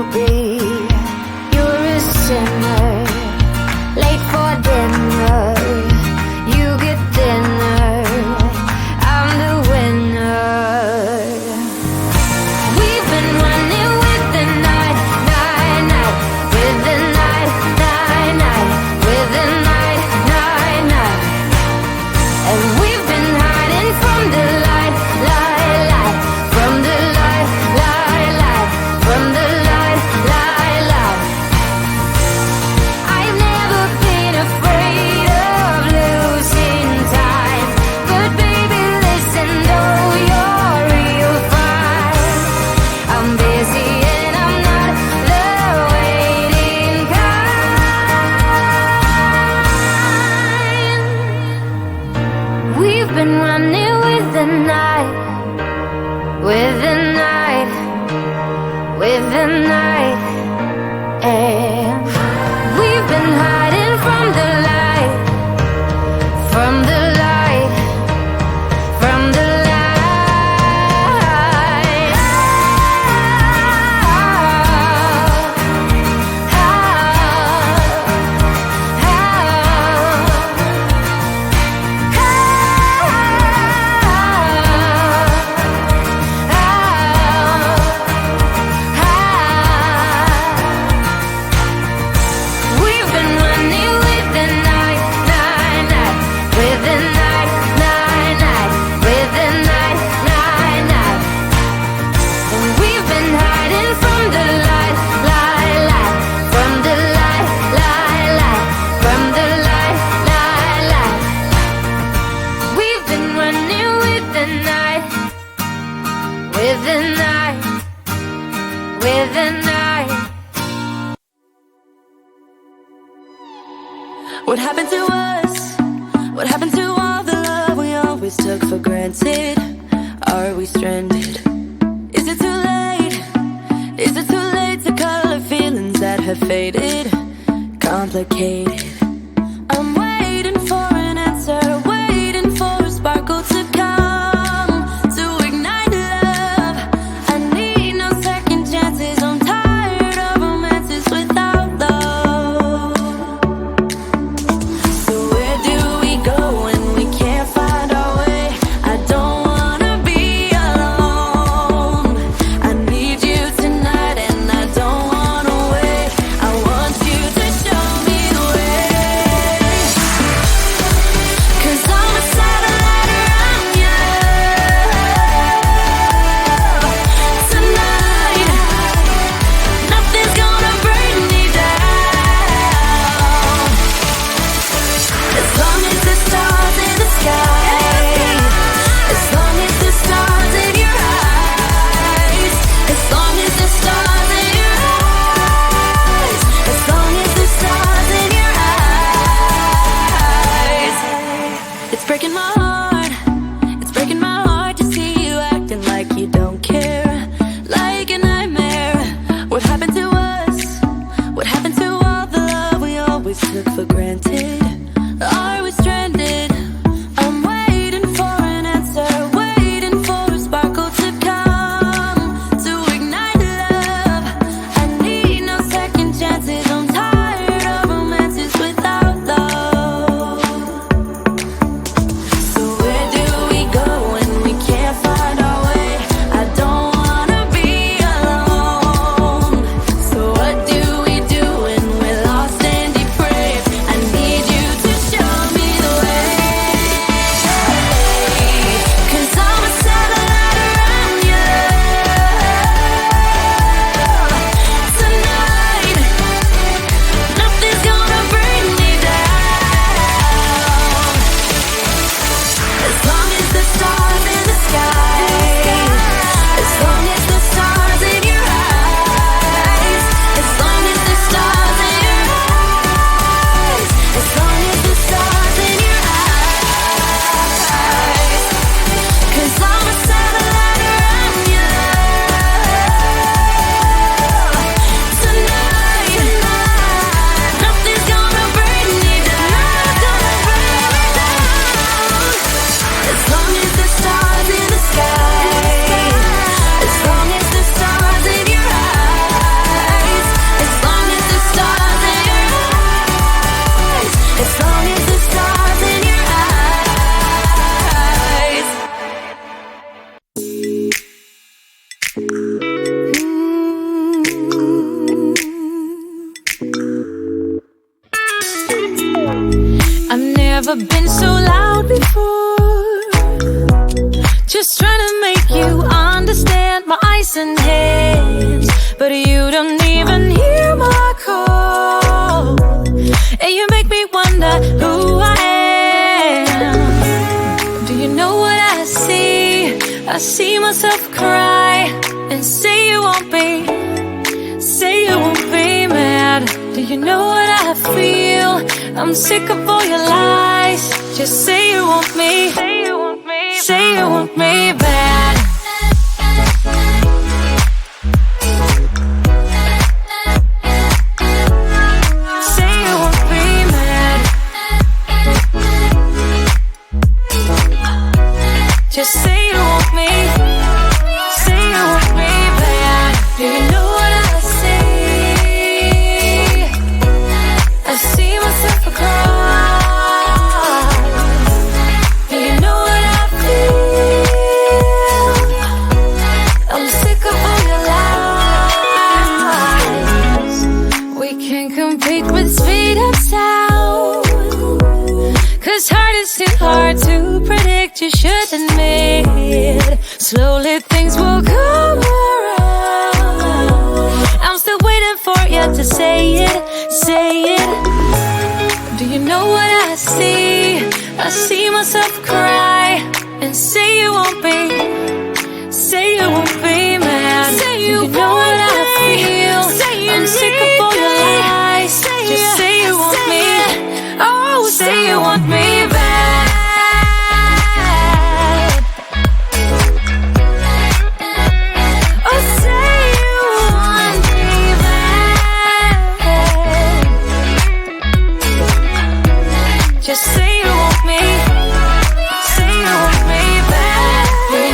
be. You're a sinner, late for dinner. You get thinner, I'm the winner. We've been running with the night, night, night, with the night, night, night, with the night, night, night. And we've been hiding from the light, light, light, from the light, light, light, from the light, light, light. I've never been afraid of losing time, but baby listen, though you're real fine. I'm busy and I'm not the waiting kind. We've been running with the night, with the night, with the night. And we've been hiding from the light, from the light, from the light. We've been running with the night, night, night, with the night, night, night, with the night, night, night. And we've been hiding from the light, light, light, from the light, light, light, from the light, light, light. We've been running with the night, with the night, with the night. What happened to us? What happened to all the love we always took for granted? Are we stranded? Is it too late? Is it too late to color feelings that have faded? Complicated. I'm waiting for an answer, waiting for a sparkle to come to ignite love. I need no second chances. I'm tired of romances without love. So where do we go when we can't find our way? I don't wanna be alone. I need you tonight and I don't wanna wait. I want you to show me the way. kissing hands, but you don't even hear my call. And you make me wonder who I am. Do you know what I see? I see myself cry and say you won't be mad. Do you know what I feel? I'm sick of all your lies. Just say you want me. Say you want me. Say you want me bad. Say you want me mad. Just say you want me. Say you want me bad. Do you know what I see? I see myself across. Do you know what I feel? I'm sick of all your lies. We can't compete with speed and sound, 'cause heart is too hard to predict. You should admit, slowly things will come around. I'm still waiting for you to say it, say it. Do you know what I see? I see myself cry and say you won't be mad. Say you know what I feel. I'm sick of all your lies. Just say you want me. Oh, say you want me back. Oh, say you want me back. Just say you want me. Say you want me back. Do you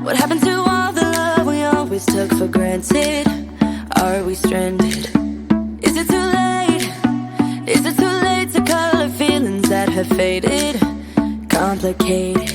What happened to all the love we always took for granted? Are we stranded? Is it too late? Is it too late to color feelings that have faded? Complicated.